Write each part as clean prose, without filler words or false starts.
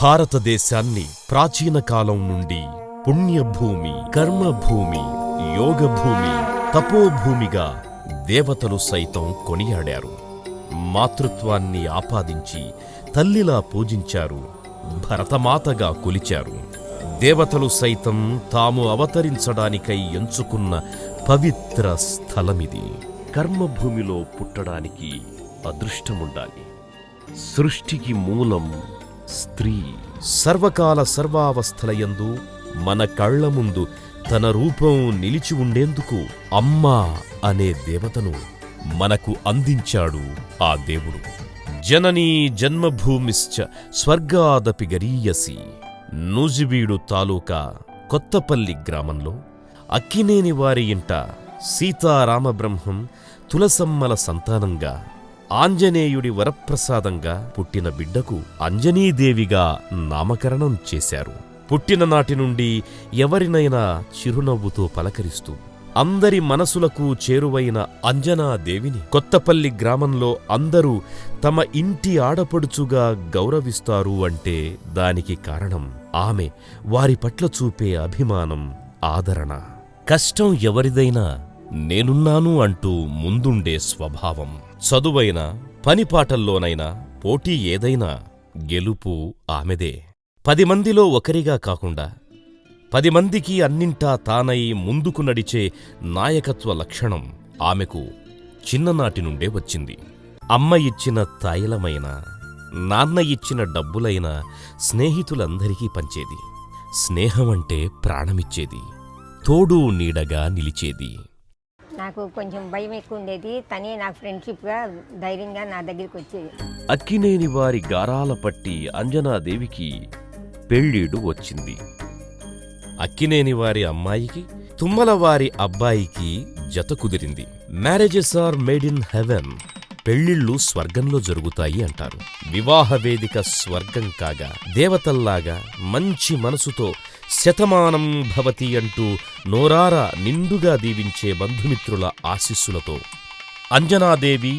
భారతదేశాన్ని ప్రాచీన కాలం నుండి పుణ్యభూమి, కర్మభూమి, యోగభూమి, తపోభూమిగా దేవతలు సైతం కొనియాడారు. మాతృత్వాన్ని ఆపాదించి తల్లిలా పూజించారు, భరతమాతగా కొలిచారు. దేవతలు సైతం తాము అవతరించడానికై ఎంచుకున్న పవిత్ర స్థలమిది. కర్మభూమిలో పుట్టడానికి అదృష్టముండాలి. సృష్టికి మూలం స్త్రీ. సర్వకాల సర్వావస్థలయందు మన కళ్ల ముందు తన రూపం నిలిచి ఉండేందుకు అమ్మా అనే దేవతను మనకు అందించాడు ఆ దేవుడు. జననీ జన్మభూమిశ్చ స్వర్గాదపి గరీయసి. నూజివీడు తాలూకా కొత్తపల్లి గ్రామంలో అక్కినేని వారి ఇంట సీతారామబ్రహ్మం తులసమ్మల సంతానంగా ఆంజనేయుడి వరప్రసాదంగా పుట్టిన బిడ్డకు అంజనీదేవిగా నామకరణం చేశారు. పుట్టిన నాటి నుండి ఎవరినైనా చిరునవ్వుతో పలకరిస్తూ అందరి మనసులకు చేరువైన అంజనాదేవిని కొత్తపల్లి గ్రామంలో అందరూ తమ ఇంటి ఆడపడుచుగా గౌరవిస్తారు అంటే దానికి కారణం ఆమె వారి పట్ల చూపే అభిమానం, ఆదరణ. కష్టం ఎవరిదైనా నేనున్నాను అంటూ ముందుండే స్వభావం. చదువైనా పనిపాటల్లోనైనా పోటీ ఏదైనా గెలుపు ఆమెదే. 10 మందిలో ఒకరిగా కాకుండా 10 మందికి అన్నింటా తానై ముందుకు నడిచే నాయకత్వ లక్షణం ఆమెకు చిన్ననాటి నుండే వచ్చింది. అమ్మ ఇచ్చిన తైలమైనా, నాన్న ఇచ్చిన డబ్బులైనా స్నేహితులందరికీ పంచేది. స్నేహమంటే ప్రాణమిచ్చేది, తోడు నీడగా నిలిచేది. నాకు కొంచెం భయం ఎక్కువ ఉండేది. తనే నాకు ఫ్రెండ్షిప్గా ధైర్యంగా నా దగ్గరికి వచ్చేది. అక్కినేని వారి గారాల పట్టి అంజనాదేవికి పెళ్ళీడు వచ్చింది. అక్కినేని వారి అమ్మాయికి తుమ్మల వారి అబ్బాయికి జత కుదిరింది. Marriages are made in heaven. పెళ్ళిళ్ళు స్వర్గంలో జరుగుతాయి అంటారు. వివాహ వేదిక స్వర్గం కాగా దేవతల్లాగా మంచి మనసుతో శతమానం భవతి అంటూ నోరారా నిండుగా దీవించే బంధుమిత్రుల ఆశీస్సులతో అంజనాదేవి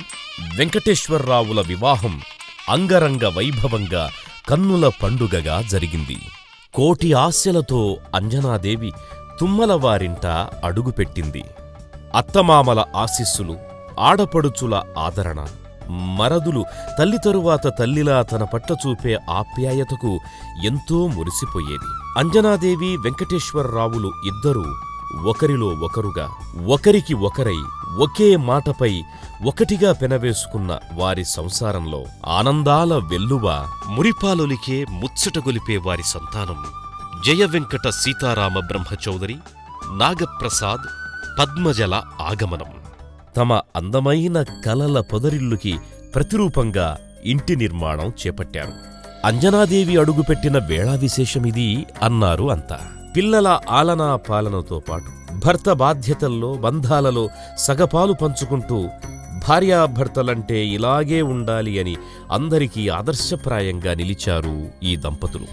వెంకటేశ్వరరావుల వివాహం అంగరంగ వైభవంగా కన్నుల పండుగగా జరిగింది. కోటి ఆశలతో అంజనాదేవి తుమ్మల వారింట అడుగుపెట్టింది. అత్తమామల ఆశీస్సులు, ఆడపడుచుల ఆదరణ, మరదులు తల్లి తరువాత తల్లిలా తన పట్ల చూపే ఆప్యాయతకు ఎంతో మురిసిపోయేది. అంజనాదేవి వెంకటేశ్వరరావులు ఇద్దరూ ఒకరిలో ఒకరుగా, ఒకరికి ఒకరై ఒకే మాటపై ఒకటిగా పెనవేసుకున్న వారి సంసారంలో ఆనందాల వెల్లువ మురిపాలొలికే ముచ్చటగొలిపే వారి సంతానం జయవెంకట సీతారామ బ్రహ్మచౌదరి, నాగప్రసాద్, పద్మజల ఆగమనం. తమ అందమైన కలల పొదరిల్లుకి ప్రతిరూపంగా ఇంటి నిర్మాణం చేపట్టారు. అంజనాదేవి అడుగుపెట్టిన వేళా విశేషమిది అన్నారు అంతా. పిల్లల ఆలనా పాలనతో పాటు భర్త బాధ్యతల్లో, బంధాలలో సగపాలు పంచుకుంటూ భార్యాభర్తలంటే ఇలాగే ఉండాలి అని అందరికీ ఆదర్శప్రాయంగా నిలిచారు ఈ దంపతులు.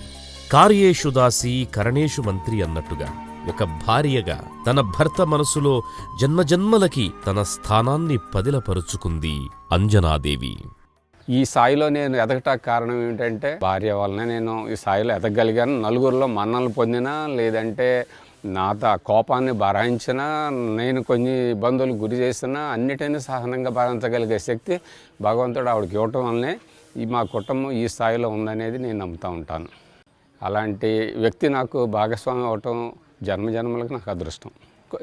కార్యేషు దాసి కరణేషు మంత్రి అన్నట్టుగా ఒక భార్యగా తన భర్త మనసులో జన్మజన్మలకి తన స్థానాన్ని పదిలపరుచుకుంది అంజనాదేవి. ఈ స్థాయిలో నేను ఎదగటానికి కారణం ఏమిటంటే భార్య వలన నేను ఈ స్థాయిలో ఎదగలిగాను. నలుగురిలో మన్నలు పొందినా, లేదంటే నాతో కోపాన్ని భరాయించినా, నేను కొన్ని ఇబ్బందులకు గురి చేసినా అన్నిటినీ సహనంగా భరించగలిగే శక్తి భగవంతుడు ఆవిడకి ఇవ్వటం వల్లనే మా కుటుంబం ఈ స్థాయిలో ఉందనేది నేను నమ్ముతూ ఉంటాను. అలాంటి వ్యక్తి నాకు భాగస్వామి అవటం జన్మజన్మలకు నాకు అదృష్టం.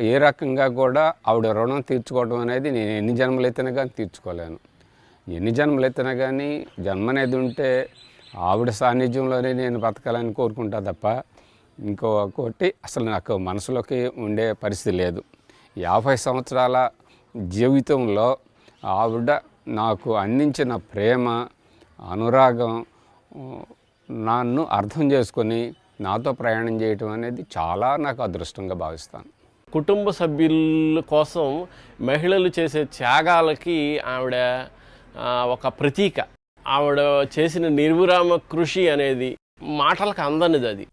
ఏ రకంగా కూడా ఆవిడ రుణం తీర్చుకోవడం అనేది నేను ఎన్ని జన్మలైతేనే కానీ తీర్చుకోలేను. ఎన్ని జన్మలైతేనే కానీ జన్మ అనేది ఉంటే ఆవిడ సాన్నిధ్యంలోనే నేను బతకాలని కోరుకుంటా తప్ప ఇంకొకటి అసలు నాకు మనసులోకి ఉండే పరిస్థితి లేదు. 50 సంవత్సరాల జీవితంలో ఆవిడ నాకు అందించిన ప్రేమ, అనురాగం, నన్ను అర్థం చేసుకొని నాతో ప్రయాణం చేయటం అనేది చాలా నాకు అదృష్టంగా భావిస్తాను. కుటుంబ సభ్యుల కోసం మహిళలు చేసే త్యాగాలకి ఆవిడ ఒక ప్రతీక. ఆవిడ చేసిన నిర్విరామ కృషి అనేది మాటలకు అందనిది. అది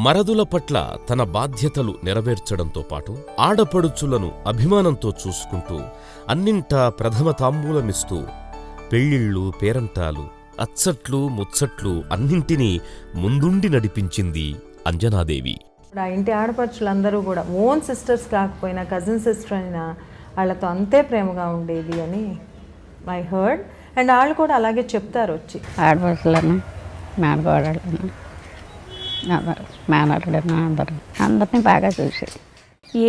మరదుల పట్ల తన బాధ్యతలు నెరవేర్చడంతో పాటు ఆడపడుచులను అభిమానంతో చూసుకుంటూ అన్నింటా ప్రథమ తాంబూలమిస్తూ పెళ్ళిళ్ళు, పేరంటాలు, అచ్చట్లు ముచ్చట్లు అన్నింటినీ ముందుండి నడిపించింది అంజనాదేవి. ఇప్పుడు ఆ ఇంటి ఆడపడుచులందరూ కూడా ఓన్ సిస్టర్స్ కాకపోయినా కజిన్ సిస్టర్ అయినా వాళ్ళతో అంతే ప్రేమగా ఉండేది అని ఐ హర్డ్. అండ్ వాళ్ళు కూడా అలాగే చెప్తారు వచ్చి. ఆడపడుచులను మేనకోడళ్ళను మేనల్లుడను అందరినీ బాగా చూసేది.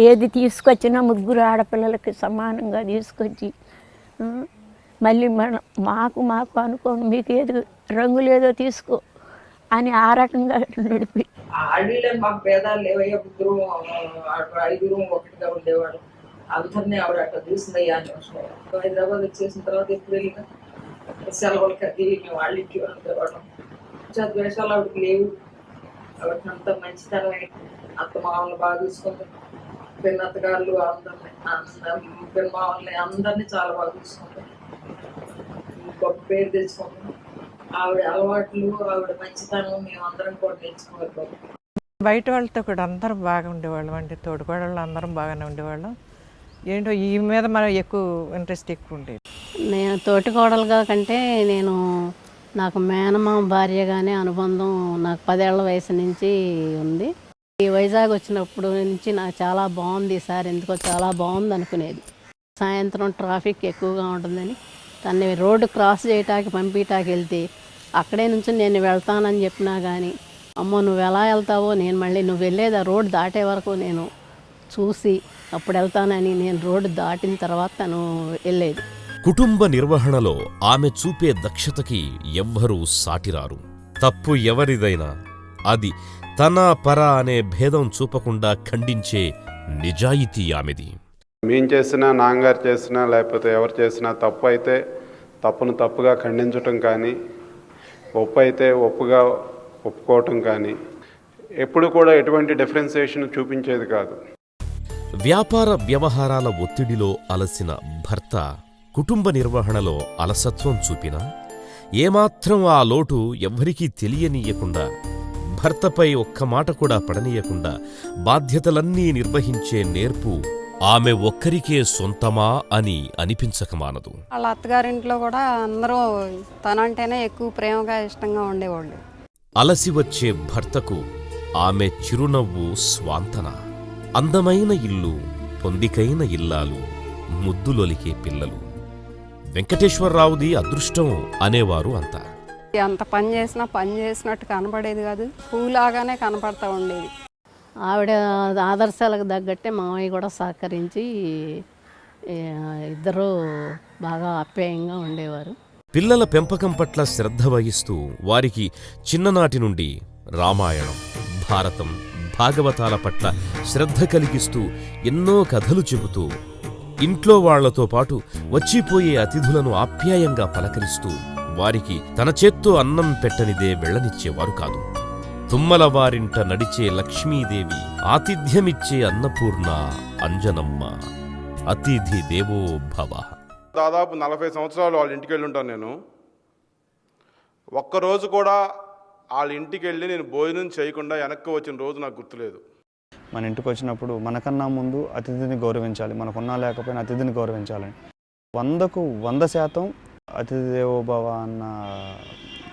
ఏది తీసుకొచ్చినా ముగ్గురు ఆడపిల్లలకి సమానంగా తీసుకొచ్చి మళ్ళీ మాకు అనుకోండి, మీకు ఏది రంగు లేదో తీసుకో అని ఆ రకంగా నడిపి. అడవిలో మాకు భేదాలు లేవయ్యా, ముగ్గురు 5 ఒకటిగా ఉండేవాడు. అందరినీ ఆవిడ అట్లా చూసిందయ్యా అని హైదరాబాద్ వచ్చేసిన తర్వాత ఎప్పుడు వెళ్ళినా సెలవులకి అది మేము వాళ్ళ ఇంటి ఉండేవాళ్ళం. ద్వేషాలు ఆవిడకి లేవు. ఆవిడకి అంత మంచితనమే. అత్త మామూలు బాగా చూసుకుంటాం, పిన్నత్తగారులు అందరినీ పిన్నమామల్ని అందరినీ చాలా బాగా చూసుకుంటాం, గొప్ప పేరు తెచ్చుకుంటాం. ఆవిడ అలవాట్లు, ఆవిడ మంచితనం మేము అందరం కూడా నేర్చుకోవాలి. బయట వాళ్ళతో కూడా అందరం బాగా ఉండేవాళ్ళం అండి. తోడుకోడళ్ళు అందరం బాగానే ఉండేవాళ్ళం. ఏంటో ఈ మీద మనం ఇంట్రెస్ట్ ఎక్కువ ఉండేది. నేను తోటికోడలుగా కంటే నాకు మేనమామ భార్యగానే అనుబంధం నాకు 10 ఏళ్ల వయసు నుంచి ఉంది. ఈ వైజాగ్ వచ్చినప్పుడు నుంచి నాకు చాలా బాగుంది ఈసారి, ఎందుకో చాలా బాగుంది అనుకునేది. సాయంత్రం ట్రాఫిక్ ఎక్కువగా ఉంటుందని తన్ని రోడ్డు క్రాస్ చేయటానికి పంపించటానికి వెళ్తే అక్కడే నుంచి నేను వెళ్తానని చెప్పినా కానీ, అమ్మో నువ్వు ఎలా వెళ్తావో, నేను మళ్ళీ నువ్వు వెళ్ళేది ఆ రోడ్డు దాటే వరకు నేను చూసి అప్పుడు వెళ్తానని నేను రోడ్డు దాటిన తర్వాత తను వెళ్ళేది. కుటుంబ నిర్వహణలో ఆమె చూపే దక్షతకి ఎవ్వరూ సాటిరారు. తప్పు ఎవరిదైనా అది తన పర అనే భేదం చూపకుండా ఖండించే నిజాయితీ ఆమెది. మేం చేసినా, నాన్నగారు చేసినా, లేకపోతే ఎవరు చేసినా తప్పు అయితే తప్పును తప్పుగా ఖండించటం కానీ, ఒప్పు అయితే ఒప్పుగా ఒప్పుకోవటం కానీ ఎప్పుడు కూడా ఎటువంటి డిఫరెన్సియేషన్ చూపించేది కాదు. వ్యాపార వ్యవహారాల ఒత్తిడిలో అలసిన భర్త కుటుంబ నిర్వహణలో అలసత్వం చూపినా ఏమాత్రం ఆ లోటు ఎవ్వరికీ తెలియనీయకుండా, భర్తపై ఒక్క మాట కూడా పడనీయకుండా బాధ్యతలన్నీ నిర్వహించే నేర్పు ఆమె ఒక్కరికే సొంతమా అని అనిపించకమానదు. వాళ్ళ అత్తగారింట్లో కూడా అందరూ తనంటేనే ఎక్కువ ప్రేమగా ఇష్టంగా ఉండేవాళ్ళు. అలసి వచ్చే భర్తకు ఆమె చిరునవ్వు స్వాంతన. అందమైన ఇల్లు, పొందికైన ఇల్లాలు, ముద్దులొలికే పిల్లలు. వెంకటేశ్వరరావుది అదృష్టం అనేవారు అంతా. అంత పని చేసినట్టు కనపడేది కాదు, పూలాగానే కనపడతా ఉండేది. ఆవిడ ఆదర్శాలకు తగ్గట్టే మామయ్య కూడా సహకరించి ఇద్దరూ బాగా ఆప్యాయంగా ఉండేవారు. పిల్లల పెంపకం పట్ల శ్రద్ధ వహిస్తూ వారికి చిన్ననాటి నుండి రామాయణం, భారతం, భాగవతాల పట్ల శ్రద్ధ కలిగిస్తూ ఎన్నో కథలు చెబుతూ ఇంట్లో వాళ్లతో పాటు వచ్చిపోయే అతిథులను ఆప్యాయంగా పలకరిస్తూ వారికి తన చేత్తో అన్నం పెట్టనిదే వెళ్ళనిచ్చేవారు కాదు. తుమ్మల వారింట నడిచే లక్ష్మీదేవి, ఆతిథ్యమిచ్చే అన్నపూర్ణ అంజనమ్మ, అతిథి దేవో భవ. దాదాపు 40 సంవత్సరాలు వాళ్ళ ఇంటికి వెళ్ళి ఉంటాను నేను. ఒక్కరోజు కూడా వాళ్ళ ఇంటికి వెళ్ళి నేను భోజనం చేయకుండా వెనక్కి వచ్చిన రోజు నాకు గుర్తులేదు. మన ఇంటికి వచ్చినప్పుడు మనకన్నా ముందు అతిథిని గౌరవించాలి, మనకున్నా లేకపోయినా అతిథిని గౌరవించాలని 100కు 100% అతిథి దేవోభవ అన్న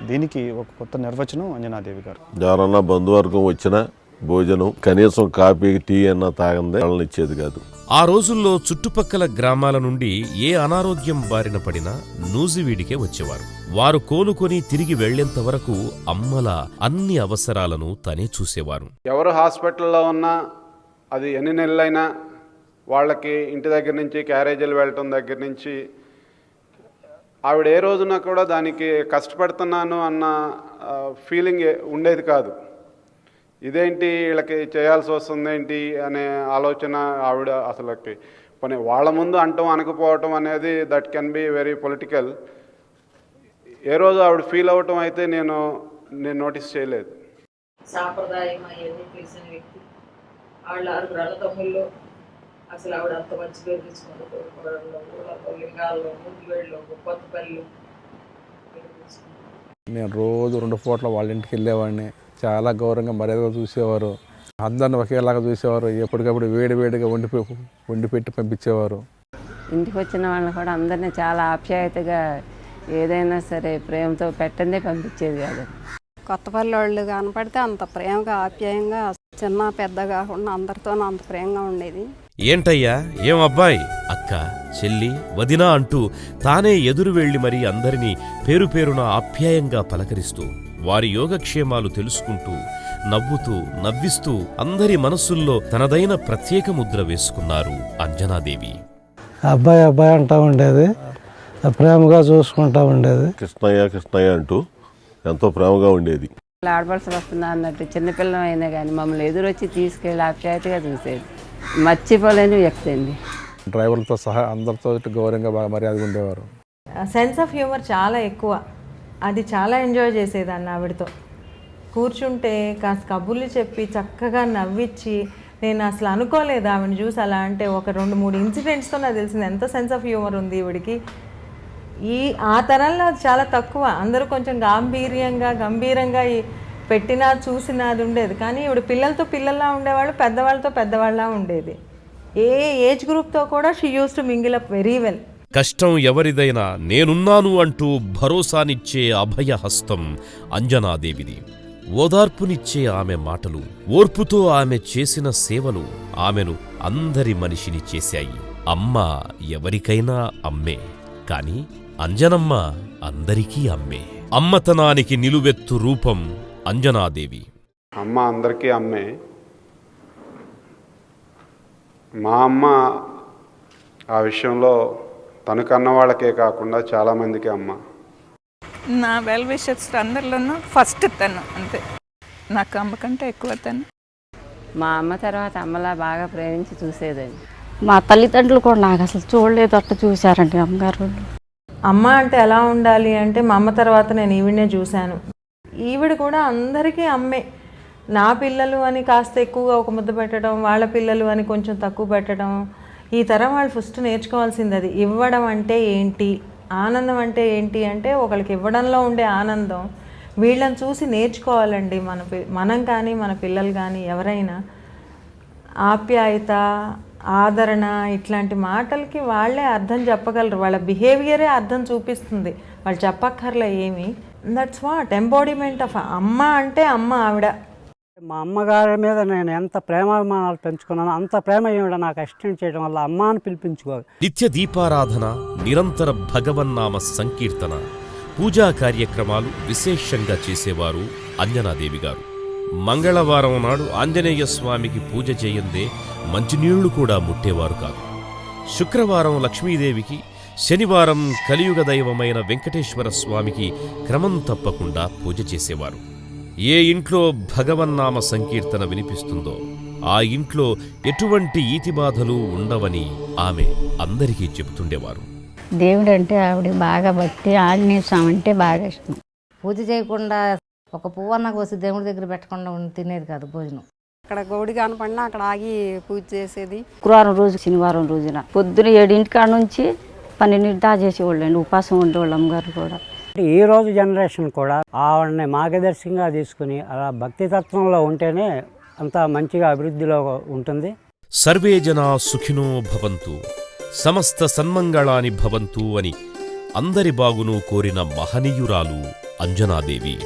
దీనికి ఒక కొత్త నిర్వచనం అంజనాదేవి గారు. ఎవరన్నా బంధువర్గం వచ్చినా భోజనం కనీసం కాఫీ టీ అన్నా తాగందే వాళ్ళని ఇచ్చేది కాదు. ఆ రోజుల్లో చుట్టుపక్కల గ్రామాల నుండి ఏ అనారోగ్యం బారిన పడినా నూజివీడికే వచ్చేవారు. వారు కోలుకొని తిరిగి వెళ్లేంత వరకు అమ్మల అన్ని అవసరాలను తనే చూసేవారు. ఎవరు హాస్పిటల్లో ఉన్నా అది ఎన్ని నెలలైనా వాళ్ళకి ఇంటి దగ్గర నుంచి క్యారేజీలు వెళ్ళటం దగ్గర నుంచి ఆవిడ ఏ రోజున కూడా దానికి కష్టపడుతున్నాను అన్న ఫీలింగ్ ఉండేది కాదు. ఇదేంటి వీళ్ళకి చేయాల్సి వస్తుందేంటి అనే ఆలోచన ఆవిడ అసలుకి పోనీ వాళ్ళ ముందు అంటం అనకపోవటం అనేది that can be very political. ఏ రోజు ఆవిడ ఫీల్ అవ్వటం అయితే నేను నోటీస్ చేయలేదు. సాంప్రదాయం అవన్నీ తెలిసిన వ్యక్తి. వాళ్ళ 6 అన్నదమ్ముల్లో అసలు ఆవిడ అంత మంచి పేరు తెచ్చుకుంది. తోడుకోవడంలో, లింగాల్లో, ముద్దువేళ్ళు, కొత్తపల్లి. నేను రోజు 2 పూట్ల వాళ్ళ ఇంటికి వెళ్ళేవాడిని. చాలా గౌరవంగా మర్యాదగా చూసేవారు. అందరిని ఒకేలాగా చూసేవారు. ఎప్పటికప్పుడు వేడివేడిగా వండి పెట్టి పంపించేవారు. ఇంటికి వచ్చిన వాళ్ళని కూడా అందరినీ చాలా ఆప్యాయతగా ఏదైనా సరే ప్రేమతో పెట్టందే పంపించేది కాదు. కొత్తపల్లి వాళ్ళు కనపడితే అంత ప్రేమగా ఆప్యాయంగా చిన్న పెద్ద కాకుండా అందరితోనూ అంత ప్రేమగా ఉండేది. ఏంటయ్యా ఏం అబ్బాయి, అక్క, చెల్లి, వదినా అంటూ తానే ఎదురు వెళ్లి మరీ అందరినీ పేరు పేరున ఆప్యాయంగా పలకరిస్తూ వారి యోగక్షేమాలు తెలుసుకుంటూ నవ్వుతూ నవ్విస్తూ అందరి మనస్సుల్లో తనదైన ప్రత్యేక ముద్ర వేసుకున్నారు అంజనాదేవి. అబ్బాయి అబ్బాయి అంటూ ఉండేది, ప్రేమగా చూసుకుంటూ ఉండేది. కృష్ణయ్య కృష్ణయ్య అంటూ ఎంతో ప్రేమగా ఉండేది. ఆడపడుచులు వస్తున్నా అన్నట్టు చిన్నపిల్లం అయినా కానీ మమ్మల్ని ఎదురొచ్చి తీసుకెళ్ళి ఆప్యాయతగా చూసేది. మర్చిపోలేని వ్యక్తి అండి. డ్రైవర్లతో సహా అందరితో గౌరవంగా బాగా మర్యాదగా ఉండేవారు. సెన్స్ ఆఫ్ హ్యూమర్ చాలా ఎక్కువ. అది చాలా ఎంజాయ్ చేసేదాన్ని ఆవిడతో కూర్చుంటే. కాస్త కబుర్లు చెప్పి చక్కగా నవ్వించి, నేను అసలు అనుకోలేదు ఆవిడని చూసి అలా. అంటే ఒక 2-3 ఇన్సిడెంట్స్తో నాకు తెలిసింది ఎంత సెన్స్ ఆఫ్ హ్యూమర్ ఉంది ఈవిడికి. ఆ తరంలో అది చాలా తక్కువ. అందరూ కొంచెం గంభీరంగా పెట్టినా చూసినా అది ఉండేది. కానీ ఈవిడ పిల్లలతో పిల్లల్లా ఉండేవాళ్ళు, పెద్దవాళ్ళతో పెద్దవాళ్ళలా ఉండేది. ఏ ఏజ్ గ్రూప్తో కూడా she used to mingle up very well. కష్టం ఎవరిదైనా నేనున్నాను అంటూ భరోసానిచ్చే అభయహస్తం అంజనాదేవిది. ఓదార్పునిచ్చే ఆమె మాటలు, ఓర్పుతో ఆమె చేసిన సేవలు ఆమెను అందరి మనిషిని చేశాయి. అమ్మ ఎవరికైనా అమ్మే, కాని అంజనమ్మ అందరికీ అమ్మే. అమ్మతనానికి నిలువెత్తు రూపం అంజనాదేవి. అమ్మ అందరికీ అమ్మే. మా అమ్మ ఆ విషయంలో తను కన్న వాళ్ళకే కాకుండా చాలామందికి అమ్మ. నా వెల్ విషర్స్ అందరిలోనూ ఫస్ట్ తను, అంతే. నాకు అమ్మ కంటే ఎక్కువ తను. మా అమ్మ తర్వాత అమ్మలా బాగా ప్రేమించి చూసేదండి. మా తల్లిదండ్రులు కూడా నాకు అసలు చూడలేదు, అట్లా చూశారండి అమ్మగారు. అమ్మ అంటే ఎలా ఉండాలి అంటే, మా అమ్మ తర్వాత నేను ఈవిడనే చూశాను. ఈవిడ కూడా అందరికీ అమ్మే. నా పిల్లలు అని కాస్త ఎక్కువగా ఒక ముద్ద పెట్టడం, వాళ్ళ పిల్లలు అని కొంచెం తక్కువ పెట్టడం. ఈ తరం వాళ్ళు ఫస్ట్ నేర్చుకోవాల్సింది అది. ఇవ్వడం అంటే ఏంటి, ఆనందం అంటే ఏంటి అంటే, ఒకరికి ఇవ్వడంలో ఉండే ఆనందం వీళ్ళని చూసి నేర్చుకోవాలండి. మనం కానీ మన పిల్లలు కానీ ఎవరైనా ఆప్యాయత, ఆదరణ ఇట్లాంటి మాటలకి వాళ్ళే అర్థం చెప్పగలరు. వాళ్ళ బిహేవియరే అర్థం చూపిస్తుంది, వాళ్ళు చెప్పక్కర్లే ఏమి. దట్స్ వాట్ ఎంబాడిమెంట్ ఆఫ్ అమ్మ అంటే అమ్మ ఆవిడ. మా అమ్మగారి మీద నేను ఎంత ప్రేమాభిమానాలు పెంచుకున్నానో అంత ప్రేమ ఏమిడ నాకు ఎక్స్టెండ్ చేయడం వల్ల అమ్మ అని పిలిపించుకోవాలి. నిత్య దీపారాధన, నిరంతర భగవన్నామ సంకీర్తన, పూజా కార్యక్రమాలు విశేషంగా చేసేవారు అంజనాదేవి గారు. మంగళవారం నాడు ఆంజనేయ స్వామికి పూజ చేయందే మంచినీళ్లు కూడా ముట్టేవారు కాదు. శుక్రవారం లక్ష్మీదేవికి, శనివారం కలియుగ దైవమైన వెంకటేశ్వర స్వామికి క్రమం తప్పకుండా పూజ చేసేవారు. ఏ ఇంట్లో భగవన్నామ సంకీర్తన వినిపిస్తుందో ఆ ఇంట్లో ఎటువంటి ఈతిబాధలు ఉండవని ఆమె అందరికీ చెబుతుండేవారు. దేవుడు అంటే ఆవిడ బాగా భక్తి, ఆంజనేయ స్వామి అంటే బాగా ఇష్టం. పూజ చేయకుండా ఒక పువ్వు అన్న కోసి దేవుడి దగ్గర పెట్టకుండా తినేది కాదు భోజనం. అక్కడ గౌడి కనపడినా అక్కడ ఆగి పూజ చేసేది. శుక్రవారం రోజు, శనివారం రోజున పొద్దున 7 కాడ నుంచి 12 దాకా చేసేవాళ్ళు అండి. ఉపాసం ఉండేవాళ్ళు అమ్మగారు కూడా. ఈ రోజు జనరేషన్ కూడా ఆవిడని మార్గదర్శకంగా తీసుకుని అలా భక్తి తత్వంలో ఉంటేనే అంత మంచిగా అభివృద్ధిలో ఉంటుంది. సర్వే జనా సుఖినో భవంతు, సమస్త సన్మంగళాని భవంతు అని అందరి బాగును కోరిన మహనీయురాలు అంజనాదేవి.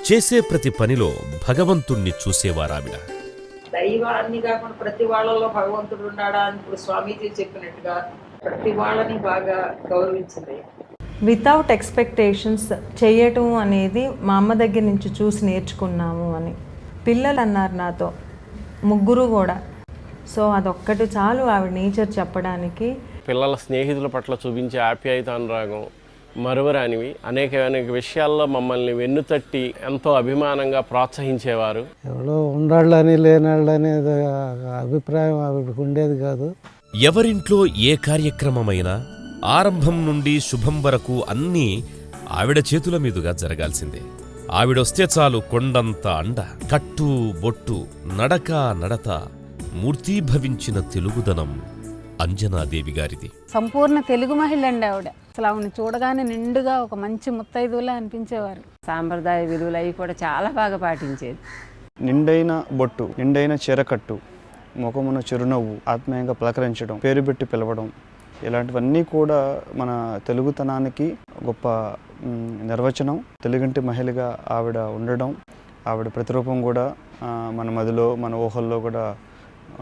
చేసే ప్రతి పనిలో భగవంతుణ్ణి చూసేవారావిడ. దైవాన్ని కాకుండా ప్రతి వాళ్ళలో భగవంతుడు ఉన్నాడా అని ఇప్పుడు స్వామీజీ చెప్పినట్టుగా ప్రతి వాళ్ళని బాగా గౌరవించింది. వితౌట్ ఎక్స్పెక్టేషన్స్ చేయటం అనేది మా అమ్మ దగ్గర నుంచి చూసి నేర్చుకున్నాము అని పిల్లలు అన్నారు నాతో, ముగ్గురు కూడా. సో అదొక్కటి చాలు ఆవిడ నేచర్ చెప్పడానికి. పిల్లల స్నేహితుల పట్ల చూపించే ఆప్యాయత, అనురాగం మరువరానివి. అనేక విషయాల్లో మమ్మల్ని వెన్నుతట్టి ఎంతో అభిమానంగా ప్రోత్సహించేవారు. ఎవరో ఉండాళ్ళని లేనాళ్ళని అభిప్రాయం ఆవిడకు ఉండేది కాదు. ఎవరింట్లో ఏ కార్యక్రమమైనా ఆరంభం నుండి శుభం వరకు అన్నీ ఆవిడ చేతుల మీదుగా జరగాల్సిందే. ఆవిడొస్తే చాలు కొండంత అండ, కట్టు బొట్టు, నడక నడత, మూర్తీభవించిన తెలుగుదనం అంజనాదేవి గారిది. సంపూర్ణ తెలుగు మహిళ అండి ఆవిడ. అసలు ఆవిడని చూడగానే నిండుగా ఒక మంచి ముత్తైదులా అనిపించేవారు. సాంప్రదాయ విలువలు అవి కూడా చాలా బాగా పాటించేది. నిండైన బొట్టు, నిండైన చీరకట్టు, ముఖమున చిరునవ్వు, ఆత్మీయంగా పలకరించడం, పేరు పెట్టి పిలవడం, ఇలాంటివన్నీ కూడా మన తెలుగుతనానికి గొప్ప నిర్వచనం. తెలుగింటి మహిళగా ఆవిడ ఉండడం, ఆవిడ ప్రతిరూపం కూడా మన మదిలో, మన ఊహల్లో కూడా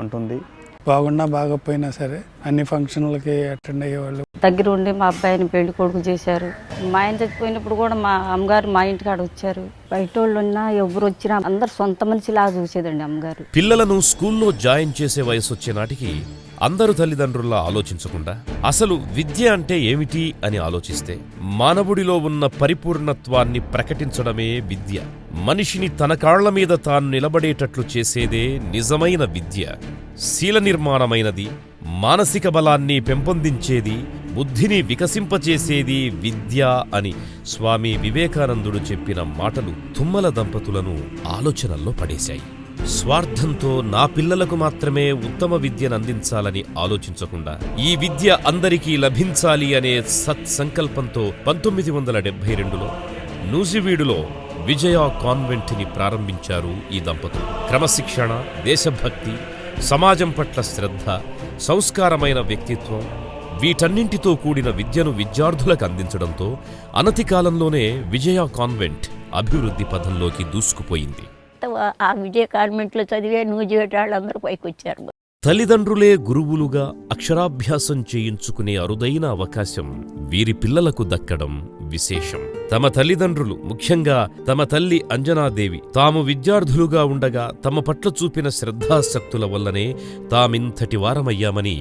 ఉంటుంది. బాగున్నా బాగపోయినా సరే అన్ని ఫంక్షన్లకి అటెండ్ అయ్యేవాళ్ళు. దగ్గర ఉండి మా అబ్బాయిని పెళ్లి కొడుకు చేశారు. మా ఆయన చచ్చిపోయినప్పుడు కూడా మా అమ్మగారు మా ఇంటికాడ వచ్చారు. బయట వాళ్ళు ఉన్నా ఎవరు వచ్చినా అందరు సొంత మనిషిలాగా చూసేదండి అమ్మగారు. పిల్లలను స్కూల్లో జాయిన్ చేసే వయసు వచ్చే నాటికి అందరు తల్లిదండ్రుల్లా ఆలోచించకుండా అసలు విద్య అంటే ఏమిటి అని ఆలోచిస్తే మానవుడిలో ఉన్న పరిపూర్ణత్వాన్ని ప్రకటించడమే విద్య. మనిషిని తన కాళ్ల మీద తాను నిలబడేటట్లు చేసేదే నిజమైన విద్య. శీల నిర్మాణమైనది, మానసిక బలాన్ని పెంపొందించేది, బుద్ధిని వికసింపచేసేది విద్య అని స్వామి వివేకానందుడు చెప్పిన మాటలు తుమ్మల దంపతులను ఆలోచనల్లో పడేశాయి. స్వార్థంతో నా పిల్లలకు మాత్రమే ఉత్తమ విద్యను అందించాలని ఆలోచించకుండా ఈ విద్య అందరికీ లభించాలి అనే సత్సంకల్పంతో 1972లో నూజివీడులో విజయ కాన్వెంట్ని ప్రారంభించారు ఈ దంపతులు. క్రమశిక్షణ, దేశభక్తి, సమాజం పట్ల శ్రద్ధ, సంస్కారమైన వ్యక్తిత్వం, వీటన్నింటితో కూడిన విద్యను విద్యార్థులకు అందించడంతో అనతి కాలంలోనే విజయ కాన్వెంట్ అభివృద్ధి పథంలోకి దూసుకుపోయింది. ఆ విజయ కాన్వెంట్లో చదివే నూజివేట వాళ్ళందరూ పైకి వచ్చారు. తల్లిదండ్రులే గురువులుగా అక్షరాభ్యాసం చేయించుకునే అరుదైన అవకాశం వీరి పిల్లలకు దక్కడం విశేషం. తమ తల్లిదండ్రులు, ముఖ్యంగా తమ తల్లి అంజనాదేవి తాము విద్యార్థులుగా ఉండగా తమ పట్ల చూపిన శ్రద్ధాశక్తుల వల్లనే తామింతటి వారమయ్యామని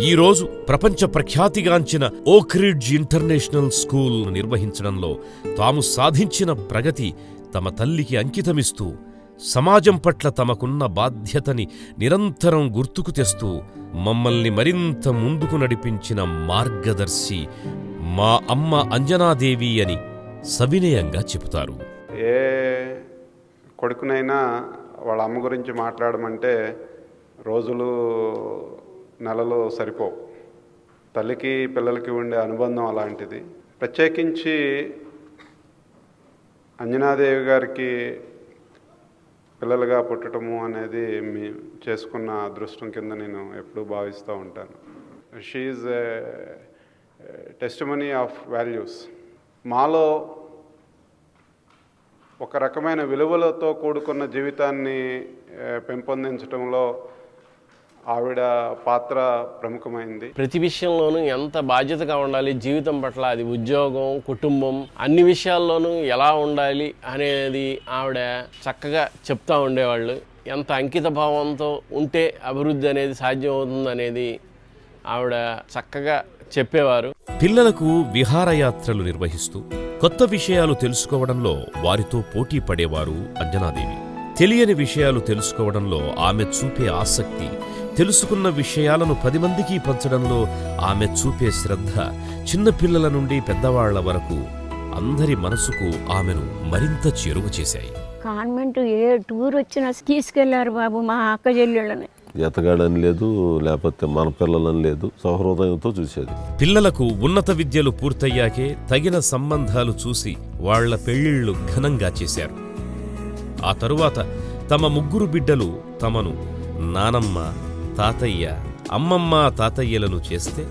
ఈరోజు ప్రపంచ ప్రఖ్యాతిగాంచిన ఓక్రిడ్జ్ ఇంటర్నేషనల్ స్కూల్ నిర్వహించడంలో తాము సాధించిన ప్రగతి తమ తల్లికి అంకితమిస్తూ సమాజం పట్ల తమకున్న బాధ్యతని నిరంతరం గుర్తుకు తెస్తూ మమ్మల్ని మరింత ముందుకు నడిపించిన మార్గదర్శి మా అమ్మ అంజనాదేవి అని సవినయంగా చెబుతారు. ఏ కొడుకునైనా వాళ్ళ అమ్మ గురించి మాట్లాడమంటే రోజులు, నెలలు సరిపోవు. తల్లికి పిల్లలకి ఉండే అనుబంధం అలాంటిది. ప్రత్యేకించి అంజనాదేవి గారికి పిల్లలుగా పుట్టడము అనేది చేసుకున్న అదృష్టం కింద నేను ఎప్పుడూ భావిస్తూ ఉంటాను. She is testimony of values. మాలో ఒక రకమైన విలువలతో కూడుకున్న జీవితాన్ని పెంపొందించడంలో ఆవిడ పాత్ర ప్రముఖమైంది. ప్రతి విషయంలోనూ ఎంత బాధ్యతగా ఉండాలి జీవితం పట్ల, అది ఉద్యోగం, కుటుంబం, అన్ని విషయాల్లోనూ ఎలా ఉండాలి అనేది ఆవిడ చక్కగా చెప్తా ఉండేవాళ్ళు. ఎంత అంకిత భావంతో ఉంటే అభివృద్ధి అనేది సాధ్యమవుతుందనేది ఆవిడ చక్కగా చెప్పేవారు. పిల్లలకు విహారయాత్రలు నిర్వహిస్తూ కొత్త విషయాలు తెలుసుకోవడంలో వారితో పోటీ పడేవారు అంజనాదేవి. తెలియని విషయాలు తెలుసుకోవడంలో ఆమె చూపే ఆసక్తి, తెలుసుకున్న విషయాలను 10 మందికి పంచడంలో ఆమె చూపే శ్రద్ధ చిన్నపిల్లల నుండి పెద్దవాళ్ల వరకు అందరి మనసుకు ఆమెను మరింత చేరువ చేశాయి. కాన్వెంట్ ఏ టూర్ వచ్చినా తీసుకెళ్లారు బాబు మా అక్క చెల్లెళ్ళని. ఎతగాడని లేదు, లేకపోతే మన పిల్లలని లేదు, సహృదయంతో చూసేది. పిల్లలకు ఉన్నత విద్యలు పూర్తయ్యాకే తగిన సంబంధాలు చూసి వాళ్ల పెళ్లిళ్లు ఘనంగా చేశారు. ఆ తరువాత తమ 3 బిడ్డలు తమను నానమ్మ, తాతయ్య, అమ్మమ్మ, తాతయ్యలను చేస్తే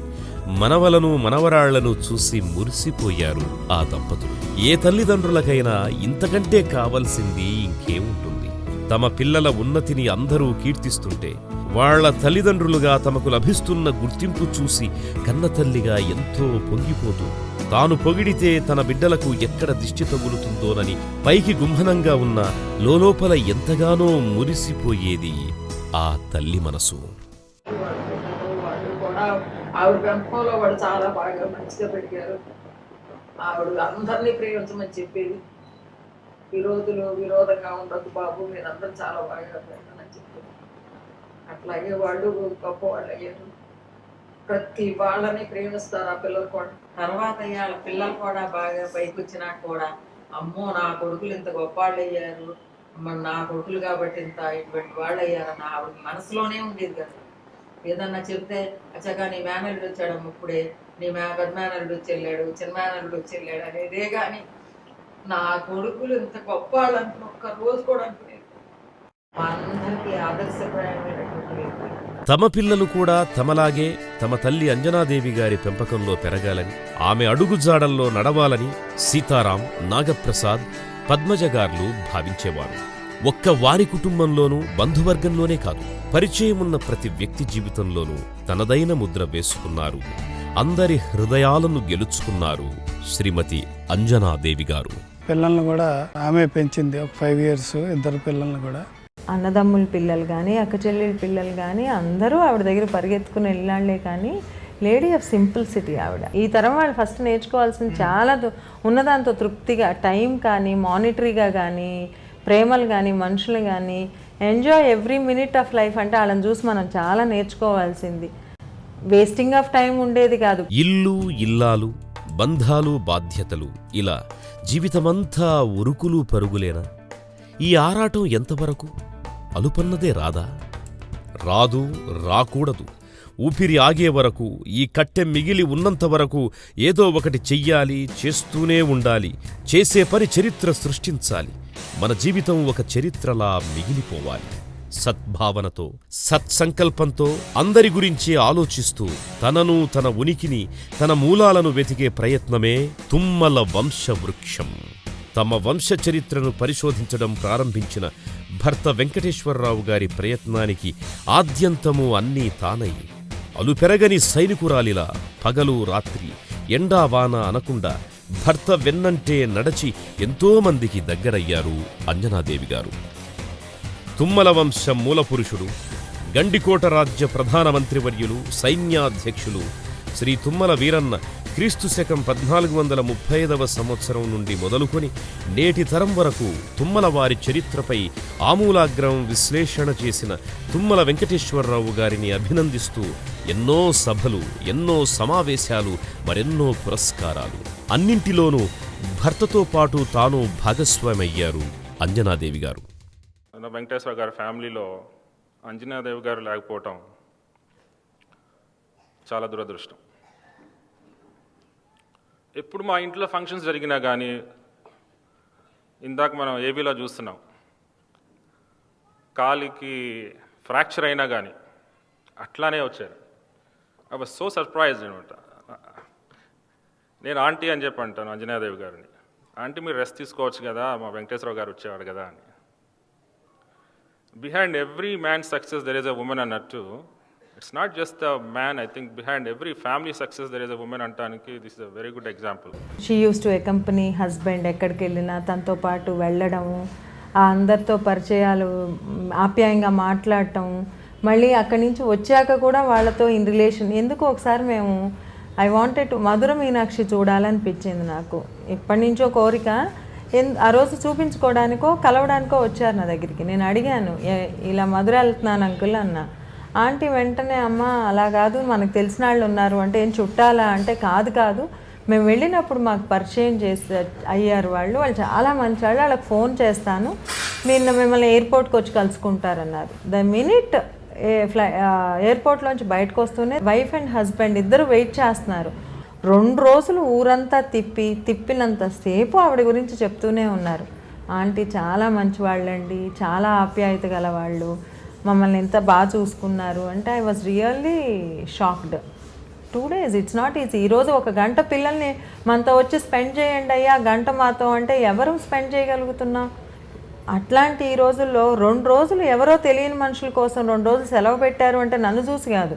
మనవలను, మనవరాళ్లను చూసి మురిసిపోయారు ఆ దంపతులు. ఏ తల్లిదండ్రులకైనా ఇంతకంటే కావలసింది ఇంకేముంటుంది? తమ పిల్లల ఉన్నతిని అందరూ కీర్తిస్తుంటే వాళ్ల తల్లిదండ్రులుగా తమకు లభిస్తున్న గుర్తింపు చూసి కన్నతల్లిగా ఎంతో పొంగిపోతూ తాను పొగిడితే తన బిడ్డలకు ఎక్కడ దిష్టి తగులుతుందోనని పైకి గుంభనంగా ఉన్న లోలోపల ఎంతగానో మురిసిపోయేది ఆ తల్లి మనసు. ఆవిడ పెంపకంలో వాడు చాలా బాగా మంచిగా పెరిగారు. ఆవిడ అందరినీ ప్రేమించమని చెప్పేది. విరోధంగా ఉండదు బాబు, మీరందరూ చాలా బాగా పెరగమని చెప్పేది. అట్లాగే వాళ్ళు గొప్పవాళ్ళు అయ్యారు. ప్రతి వాళ్ళని ప్రేమిస్తారు ఆ పిల్లలు కూడా. తర్వాత వాళ్ళ పిల్లలు కూడా బాగా పైకి వచ్చినాక కూడా అమ్మో నా కొడుకులు ఇంత గొప్ప వాళ్ళు అయ్యారు, నా కొడుకులు కాబట్టి ఇంత ఇటువంటి వాళ్ళు అయ్యారని ఆవిడ మనసులోనే ఉండేది కదా. ఏదన్నా చెప్తే అచ్చగా నీ మేనల్లుడు వచ్చాడమ్మ ఇప్పుడే, నీ పెద్ద మేనల్లుడు వచ్చి వెళ్ళాడు, చిన్న మేనల్లుడు వచ్చి వెళ్ళాడు అనేదే కానీ నా కొడుకులు ఇంత గొప్ప వాళ్ళు అనుకుని ఒక్క రోజు కూడా అనుకునేది. అందరికీ ఆదర్శప్రాయమైనటువంటి తమ పిల్లలు కూడా తమలాగే తమ తల్లి అంజనాదేవి గారి పెంపకంలో పెరగాలని, ఆమె అడుగుజాడల్లో నడవాలని సీతారాం, నాగప్రసాద్, పద్మజగార్లు భావించేవారు. ఒక్క వారి కుటుంబంలోనూ బంధువర్గంలోనే కాదు, పరిచయమున్న ప్రతి వ్యక్తి జీవితంలోనూ తనదైన ముద్ర వేసుకున్నారు. అందరి హృదయాలను గెలుచుకున్నారు శ్రీమతి అంజనాదేవి గారు. పిల్లల్ని కూడా ఆమె పెంచింది, ఒక 5 years ఇద్దరు పిల్లల్ని కూడా. అన్నదమ్ముల పిల్లలు కానీ అక్క చెల్లెల పిల్లలు కానీ అందరూ ఆవిడ దగ్గర పరిగెత్తుకుని వెళ్ళాళ్లే. కానీ లేడీ ఆఫ్ సింప్లిసిటీ ఆవిడ. ఈ తరం వాళ్ళు ఫస్ట్ నేర్చుకోవాల్సిన చాలా ఉన్నదాంతో తృప్తిగా టైం కానీ, మానిటరీగా కానీ, ప్రేమలు కానీ, మనుషులు కానీ, enjoy every minute of life అంటే వాళ్ళని చూసి మనం చాలా నేర్చుకోవాల్సింది. వేస్టింగ్ ఆఫ్ టైం ఉండేది కాదు. ఇల్లు, ఇల్లాలు, బంధాలు, బాధ్యతలు, ఇలా జీవితమంతా ఉరుకులు పరుగులేనా? ఈ ఆరాటం ఎంతవరకు? అలుపన్నదే రాదా? రాదు, రాకూడదు. ఊపిరి ఆగే వరకు, ఈ కట్టె మిగిలి ఉన్నంతవరకు ఏదో ఒకటి చెయ్యాలి, చేస్తూనే ఉండాలి. చేసే పని చరిత్ర సృష్టించాలి. మన జీవితం ఒక చరిత్రలా మిగిలిపోవాలి. సద్భావనతో, సత్సంకల్పంతో, అందరి గురించి ఆలోచిస్తూ తనను, తన ఉనికిని, తన మూలాలను వెతికే ప్రయత్నమే తుమ్మల వంశవృక్షం. తమ వంశ చరిత్రను పరిశోధించడం ప్రారంభించిన భర్త వెంకటేశ్వరరావు గారి ప్రయత్నానికి ఆద్యంతము అన్నీ తానై, అలుపెరగని సైనికురాలిలా పగలు రాత్రి, ఎండా వాన అనకుండా భర్త వెన్నంటే నడచి ఎంతోమందికి దగ్గరయ్యారు అంజనాదేవి గారు. తుమ్మల వంశం మూలపురుషుడు, గండికోట రాజ్య ప్రధానమంత్రివర్యులు, సైన్యాధ్యక్షులు శ్రీ తుమ్మల వీరన్న క్రీస్తు శకం 1435వ సంవత్సరం నుండి మొదలుకొని నేటి తరం వరకు తుమ్మల వారి చరిత్రపై ఆమూలాగ్రం విశ్లేషణ చేసిన తుమ్మల వెంకటేశ్వరరావు గారిని అభినందిస్తూ ఎన్నో సభలు, ఎన్నో సమావేశాలు, మరెన్నో పురస్కారాలు. అన్నింటిలోనూ భర్తతో పాటు తాను భాగస్వామయ్యారు అంజనాదేవి గారు. వెంకటేశ్వర గారి ఫ్యామిలీలో అంజనాదేవి గారు లేకపోవటం చాలా దురదృష్టం. ఎప్పుడు మా ఇంట్లో ఫంక్షన్స్ జరిగినా కానీ, ఇందాక మనం ఏబీలో చూస్తున్నాం, కాలికి ఫ్రాక్చర్ అయినా కానీ అట్లానే వచ్చారు. ఐ వాజ్ సో సర్ప్రైజ్డ్ అనమాట. నేను ఆంటీ అని చెప్పి అంటాను అంజనాదేవి గారిని. ఆంటీ మీరు రెస్ట్ తీసుకోవచ్చు కదా, మా వెంకటేశ్వరరావు గారు వచ్చేవాడు కదా అని. Behind every man success there is a woman అన్నట్టు, it's not just a man. I think behind every family success there is a woman అంటానికి this is a very good example. She used to accompany husband. ఎక్కడికి వెళ్ళినా తనతో పాటు వెళ్ళడము, ఆ అందరితో పరిచయాలు, ఆప్యాయంగా మాట్లాడటం, మళ్ళీ అక్కడి నుంచి వచ్చాక కూడా వాళ్ళతో ఇన్ రిలేషన్. ఎందుకు ఒకసారి మేము ఐ వాంటెడ్ టు మధుర మీనాక్షి చూడాలనిపించింది నాకు. ఎప్పటి నుంచో కోరిక. ఆ రోజు చూపించుకోవడానికో కలవడానికో వచ్చారు నా దగ్గరికి. నేను అడిగాను, ఇలా మధుర వెళ్తున్నాను అంకుల్ అన్నా. ఆంటీ వెంటనే అమ్మ అలా కాదు, మనకు తెలిసిన వాళ్ళు ఉన్నారు అంటే, ఏం చుట్టాలా అంటే, కాదు మేము వెళ్ళినప్పుడు మాకు పరిచయం అయ్యారు వాళ్ళు చాలా మంచి వాళ్ళు, వాళ్ళకి ఫోన్ చేస్తాను, నిన్న మిమ్మల్ని ఎయిర్పోర్ట్కి వచ్చి కలుసుకుంటారన్నారు. ద మినిట్ ఎయిర్పోర్ట్లోంచి బయటకు వస్తూనే వైఫ్ అండ్ హస్బెండ్ ఇద్దరు వెయిట్ చేస్తున్నారు. 2 రోజులు ఊరంతా తిప్పినంతసేపు ఆవిడ గురించి చెప్తూనే ఉన్నారు. ఆంటీ చాలా మంచి వాళ్ళండి, చాలా ఆప్యాయత గల వాళ్ళు, మమ్మల్ని ఎంత బాగా చూసుకున్నారు అంటే I was really shocked. 2 days it's not easy. ఈరోజు 1 గంట పిల్లల్ని మనతో వచ్చి స్పెండ్ చేయండి అయ్యా, గంట మాతో అంటే ఎవరు స్పెండ్ చేయగలుగుతున్నాం? అట్లాంటి ఈ రోజుల్లో 2 రోజులు ఎవరో తెలియని మనుషుల కోసం 2 రోజులు సెలవు పెట్టారు అంటే నన్ను చూసి కాదు,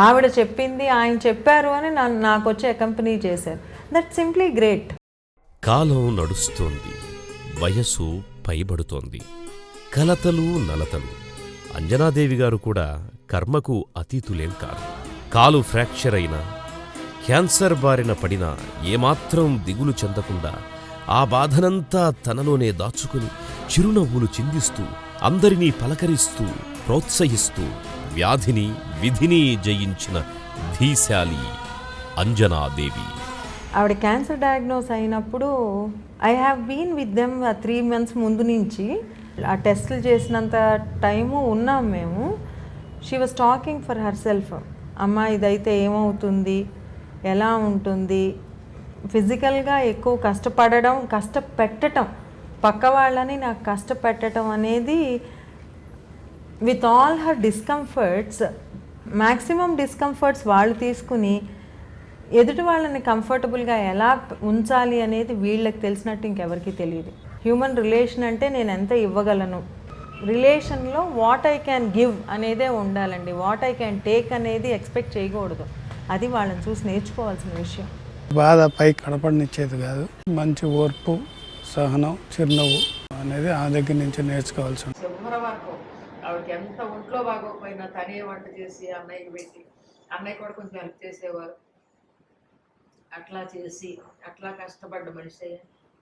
ఆవిడ చెప్పింది, ఆయన చెప్పారు అని నాకు వచ్చి అకంపెనీ చేశారు. That simply great. కాలం నడుస్తోంది, వయసు పైబడుతోంది, కలతలు నలతలు. అంజనాదేవి గారు కూడా కర్మకు అతీతులేం కారు. కాలు ఫ్రాక్చర్ అయినా, క్యాన్సర్ బారిన పడినా ఏమాత్రం దిగులు చెందకుండా ఆ బాధనంతా తనలోనే దాచుకుని చిరునవ్వులు చిందిస్తూ, అందరినీ పలకరిస్తూ, ప్రోత్సహిస్తూ వ్యాధిని, విధిని జయించిన ధీశాలి అంజనాదేవి. ఆవిడ క్యాన్సర్ డయాగ్నోస్ అయినప్పుడు I have been with them 3 months ముందు నుంచి. ఆ టెస్టులు చేసినంత టైము ఉన్నాం మేము. She was talking for her self. అమ్మ ఇదైతే ఏమవుతుంది, ఎలా ఉంటుంది, ఫిజికల్గా ఎక్కువ కష్టపెట్టడం, పక్క వాళ్ళని నాకు కష్టపెట్టడం అనేది with all her discomforts, maximum discomforts వాళ్ళు తీసుకుని ఎదుటి వాళ్ళని కంఫర్టబుల్గా ఎలా ఉంచాలి అనేది వీళ్ళకి తెలిసినట్టు ఇంకెవరికి తెలియదు. హ్యూమన్ రిలేషన్ అంటే నేను ఎంత ఇవ్వగలను, రిలేషన్లో వాట్ ఐ క్యాన్ గివ్ అనేదే ఉండాలండి. వాట్ ఐ క్యాన్ టేక్ అనేది ఎక్స్పెక్ట్ చేయకూడదు. అది వాళ్ళని చూసి నేర్చుకోవాల్సిన విషయం. బాధ పై కడపడినిచ్చేది కాదు, మంచి ఓర్పు, సహనం, చిరునవ్వు అనేది ఆ దగ్గర నుంచి నేర్చుకోవాల్సి ఉంటుంది. శుభ్రవర్గం ఆవిడకి ఎంత ఒంట్లో బాగోకపోయినా తనే వంట చేసి అన్నయ్యకి పెట్టి, అన్నయ్య కూడా కొంచెం హెల్ప్ చేసేవారు. అట్లా చేసి అట్లా కష్టపడ్డ మనిషి.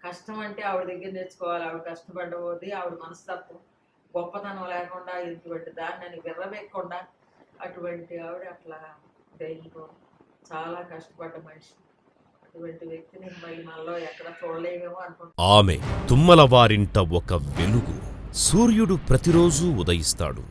కష్టం అంటే ఆవిడ దగ్గర నేర్చుకోవాలి. ఆవిడ కష్టపడ్డది ఆవిడ మనస్తత్వం, గొప్పతనం లేకుండా ఇటువంటి దాన్ని విర్రవేయకుండా అటువంటి ఆవిడ అట్లా ధైర్యం, చాలా కష్టపడ్డ మనిషి. అటువంటి వ్యక్తిని మళ్ళీ మనలో ఎక్కడ చూడలేమేమో అనుకుంటున్నాను. ఆమె తుమ్మలవారింట ఒక వెలుగు. సూర్యుడు ప్రతిరోజూ ఉదయిస్తాడు.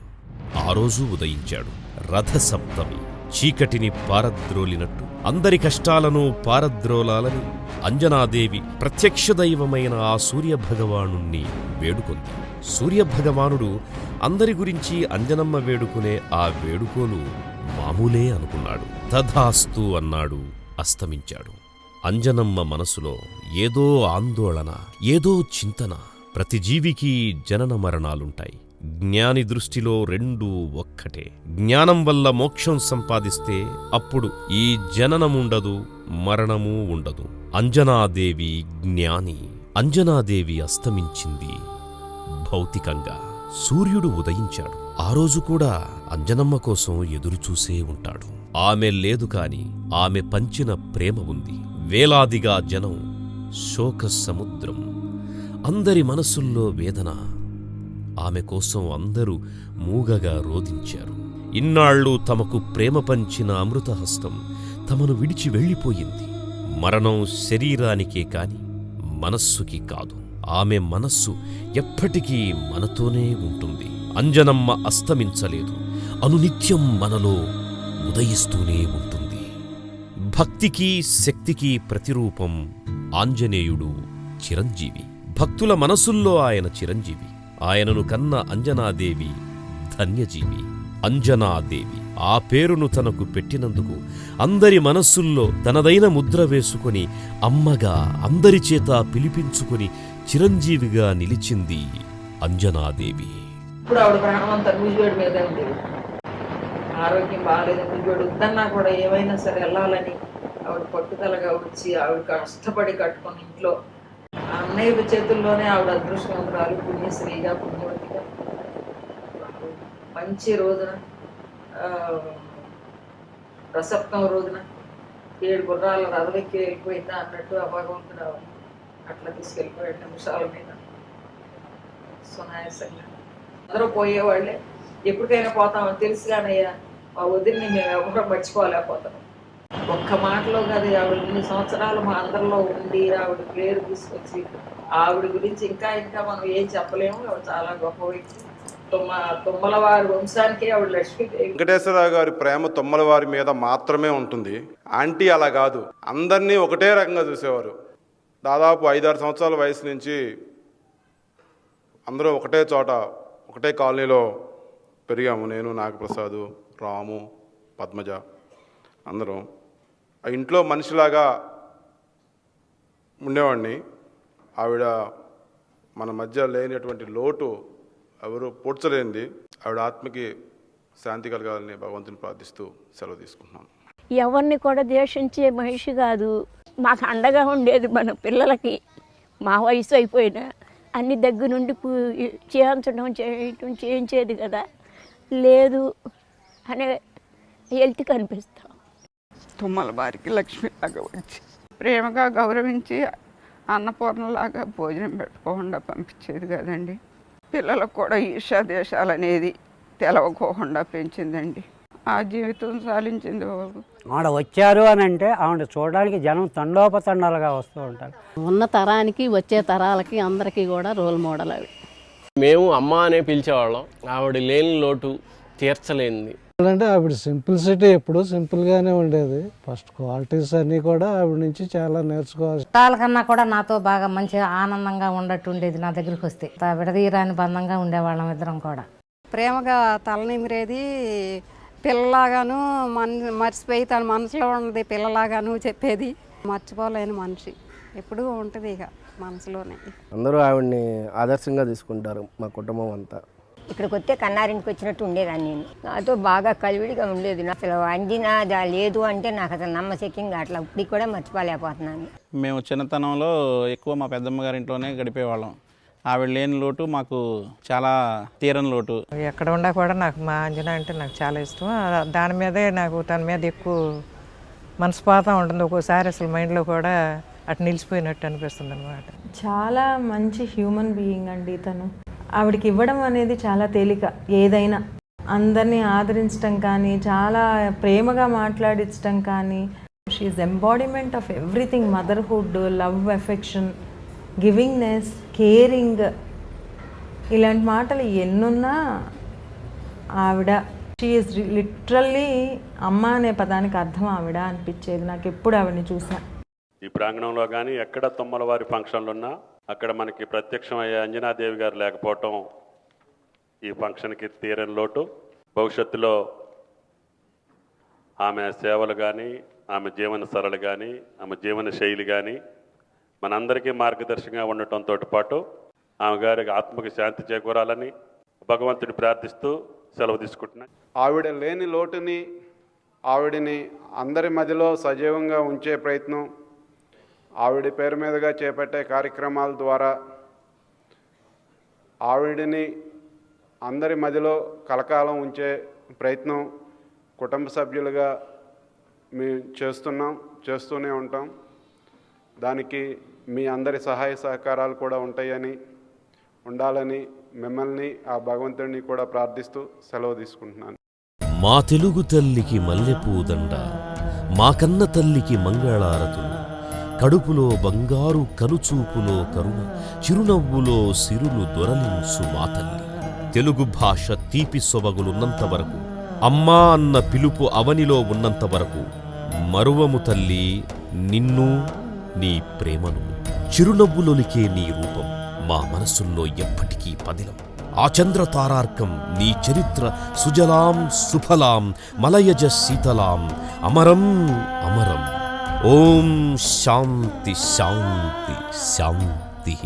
ఆ రోజు ఉదయించాడు. రథసప్తమి చీకటిని పారద్రోలినట్టు అందరి కష్టాలను పారద్రోలాలని అంజనాదేవి ప్రత్యక్ష దైవమైన ఆ సూర్యభగవానుణ్ణి వేడుకొంది. సూర్యభగవానుడు అందరి గురించి అంజనమ్మ వేడుకునే ఆ వేడుకోలు మామూలే అనుకున్నాడు. తథాస్తు అన్నాడు. అస్తమించాడు. అంజనమ్మ మనసులో ఏదో ఆందోళన, ఏదో చింతన. ప్రతి జీవికి జనన మరణాలుంటాయి. జ్ఞాని దృష్టిలో రెండూ ఒక్కటే. జ్ఞానం వల్ల మోక్షం సంపాదిస్తే అప్పుడు ఈ జననముండదు, మరణమూ ఉండదు. అంజనాదేవి జ్ఞాని. అంజనాదేవి అస్తమించింది భౌతికంగా. సూర్యుడు ఉదయించాడు. ఆ రోజు కూడా అంజనమ్మ కోసం ఎదురుచూసే ఉంటాడు. ఆమె లేదు కాని ఆమె పంచిన ప్రేమ ఉంది. వేలాదిగా జనం, శోక సముద్రం, అందరి మనసుల్లో వేదన. ఆమె కోసం అందరూ మూగగా రోదించారు. ఇన్నాళ్ళు తమకు ప్రేమ పంచిన అమృతహస్తం తమను విడిచి వెళ్ళిపోయింది. మరణం శరీరానికే కాని మనస్సుకి కాదు. ఆమె మనస్సు ఎప్పటికీ మనతోనే ఉంటుంది. అంజనమ్మ అస్తమించలేదు. అనునిత్యం మనలో ఉదయిస్తూనే ఉంటుంది. భక్తికి శక్తికి ప్రతిరూపం ఆంజనేయుడు చిరంజీవి. భక్తుల మనసుల్లో ఆయన చిరంజీవి. ఆయనను కన్న అంజనాదేవి ధన్యజీవి. అంజనాదేవి ఆ పేరును తనకు పెట్టినందుకు అందరి మనస్సుల్లో తనదైన ముద్ర వేసుకొని అమ్మగా అందరి చేత పిలిపించుకొని చిరంజీవిగా నిలిచింది అంజనాదేవి. ఇప్పుడు ఆవిడ ప్రాణం అంతా నూజివేడు మీదే ఉండేది. ఆరోగ్యం బాగాలేదు, నూజివేడు వద్దన్నా కూడా ఏమైనా సరే వెళ్ళాలని ఆవిడ పట్టుదలగా వచ్చి ఆవిడ కష్టపడి కట్టుకుని ఇంట్లో అన్నయ్య చేతుల్లోనే ఆవిడ అదృష్టవంతురాలు, పుణ్యశ్రీగా, పుణ్యవతిగా. మంచి రోజున ప్రసప్తం రోజున 7 గుర్రాల రథమెక్కి వెళ్ళిపోయిందా అన్నట్టు ఆ భగవంతుడు అట్లా తీసుకెళ్ళిపోయాడు నిమిషాల మీద సునాయాసంగా. అందరూ పోయేవాళ్ళే. ఎప్పటికైనా పోతామని తెలుసు కానయ్యా మా వదిలిని మేము ఎవరో మర్చిపోలేకపోతాం. ఒక్క మాటలో కాదు, ఆవిడ 2 సంవత్సరాలు మా అందరిలో ఉండి ఆవిడ పేరు తీసుకొచ్చి ఆవిడ గురించి ఇంకా ఇంకా మనం ఏం చెప్పలేము. ఆవిడ చాలా గొప్ప వ్యక్తి. తుమ్మలవారి వంశానికే ఆవిడ లక్ష్మీదేవి. వెంకటేశ్వరరావు గారి ప్రేమ తుమ్మలవారి మీద మాత్రమే ఉంటుంది. ఆంటీ అలా కాదు, అందరినీ ఒకటే రకంగా చూసేవారు. దాదాపు 5-6 సంవత్సరాల వయసు నుంచి అందరూ ఒకటే చోట, ఒకటే కాలనీలో పెరిగాము. నేను, నాగప్రసాద్, రాము, పద్మజ అందరం ఆ ఇంట్లో మనిషిలాగా ఉండేవాడిని. ఆవిడ మన మధ్య లేనటువంటి లోటు ఎవరు పూడ్చలేనిది. ఆవిడ ఆత్మకి శాంతి కలగాలని భగవంతుని ప్రార్థిస్తూ సెలవు తీసుకుంటున్నాను. ఎవరిని కూడా ద్వేషించే మనిషి కాదు. మాకు అండగా ఉండేది. మన పిల్లలకి మా వయసు అయిపోయినా అన్ని దగ్గర నుండి చేయించడం చేయటం చేయించేది కదా. లేదు అనే హెల్త్ కనిపిస్తాం. తుమ్మల వారికి లక్ష్మిలాగా వచ్చి ప్రేమగా గౌరవించి అన్నపూర్ణలాగా భోజనం పెట్టుకోకుండా పంపించేది కదండి. పిల్లలకు కూడా ఈర్ష్యా దేశాలు అనేది తెలవకోకుండా పెంచిందండి. ఆ జీవితం సాధించింది. ఆవిడ వచ్చారు అని అంటే ఆవిడ చూడడానికి జనం తండోపతండాలుగా వస్తూ ఉంటారు. ఉన్న తరానికి వచ్చే తరాలకి అందరికీ కూడా రోల్ మోడల్ అవి. మేము అమ్మ అనే పిలిచేవాళ్ళం. ఆవిడ లేని లోటు తీర్చలేనిది. అంటే ఆవిడ సింప్లిసిటీ ఎప్పుడు సింపుల్గానే ఉండేది. ఫస్ట్ క్వాలిటీస్ అన్నీ కూడా ఆవిడ నుంచి చాలా నేర్చుకోవాలి. చుట్టాలకన్నా కూడా నాతో బాగా మంచిగా ఆనందంగా ఉండట్టు ఉండేది. నా దగ్గరికి వస్తే విడదీయరాని బంధంగా ఉండేవాళ్ళం ఇద్దరం కూడా. ప్రేమగా తలనిమిరేది, పిల్లలాగాను మర్చిపోయి తన మనసులో ఉన్నది పిల్లలాగాను చెప్పేది. మర్చిపోలేని మనిషి ఎప్పుడూ ఉంటుంది ఇక మనసులోనే. అందరూ ఆవిడ్ని ఆదర్శంగా తీసుకుంటారు మా కుటుంబం అంతా. ఇక్కడికి వస్తే కన్నారింటికి వచ్చినట్టు ఉండేదాన్ని నేను. నాతో బాగా కలివిడిగా ఉండేది. అసలు అంజనా లేదు అంటే నాకు అసలు నమ్మశక్యంగా అట్లా ఇప్పటికి కూడా మర్చిపోలేకపోతున్నాను. మేము చిన్నతనంలో ఎక్కువ మా పెద్దమ్మ గారింట్లోనే గడిపేవాళ్ళం. ఆవిడ లేని లోటు మాకు చాలా తీరని లోటు. ఎక్కడ ఉన్నా కూడా నాకు మా అంజనా అంటే నాకు చాలా ఇష్టం. దాని మీదే నాకు తన మీద ఎక్కువ మనస్పాతం ఉంటుంది. ఒక్కోసారి అసలు మైండ్లో కూడా అటు నిలిచిపోయినట్టు అనిపిస్తుంది అనమాట. చాలా మంచి హ్యూమన్ బీయింగ్ అండి తను. ఆవిడకి ఇవ్వడం అనేది చాలా తేలిక. ఏదైనా అందరినీ ఆదరించడం కానీ, చాలా ప్రేమగా మాట్లాడించడం కానీ, she's embodiment of everything. Motherhood, love, affection, givingness, caring, ఇలాంటి మాటలు ఎన్నున్నా ఆవిడ షీఈస్ లిటరల్లీ అమ్మ అనే పదానికి అర్థం ఆవిడ అనిపించేది నాకు ఎప్పుడు ఆవిడని చూసినా. ఈ ప్రాంగణంలో కానీ ఎక్కడ తుమ్మలవారి ఫంక్షన్లు ఉన్నా అక్కడ మనకి ప్రత్యక్షమయ్యే అంజనాదేవి గారు లేకపోవటం ఈ ఫంక్షన్కి తీరని లోటు. భవిష్యత్తులో ఆమె సేవలు కానీ, ఆమె జీవన సరళి కానీ, ఆమె జీవన శైలి కానీ మనందరికీ మార్గదర్శకంగా ఉండటంతో పాటు ఆమె గారికి ఆత్మకి శాంతి చేకూరాలని భగవంతుని ప్రార్థిస్తూ సెలవు తీసుకుంటున్నాను. ఆవిడ లేని లోటుని, ఆవిడని అందరి మధ్యలో సజీవంగా ఉంచే ప్రయత్నం, ఆవిడ పేరు మీదుగా చేపట్టే కార్యక్రమాల ద్వారా ఆవిడని అందరి మధ్యలో కలకాలం ఉంచే ప్రయత్నం కుటుంబ సభ్యులుగా మేము చేస్తూనే ఉంటాం. దానికి మీ అందరి సహాయ సహకారాలు కూడా ఉంటాయని, ఉండాలని మిమ్మల్ని ఆ భగవంతుడిని కూడా ప్రార్థిస్తూ సెలవు తీసుకుంటున్నాను. మా తెలుగు తల్లికి మల్లెపూదండ, మా కన్న తల్లికి మంగళారతులు, కడుపులో బంగారు, కనుచూపులో కరుణ, చిరునవ్వులో సిరులు దొరలించు మా తల్లి. తెలుగు భాష తీపి సొబగులున్నంత వరకు, అమ్మా అన్న పిలుపు అవనిలో ఉన్నంత వరకు మరువము తల్లి నిన్ను, నీ ప్రేమను. చిరునవ్వులోనికే నీ రూపం మా మనసుల్లో ఎప్పటికీ పదిలం. ఆ చంద్రతారార్కం నీ చరిత్ర సుజలాం సుఫలాం మలయజ శీతలాం అమరం అమరం. ఓం శాంతి శాంతి శాంతి.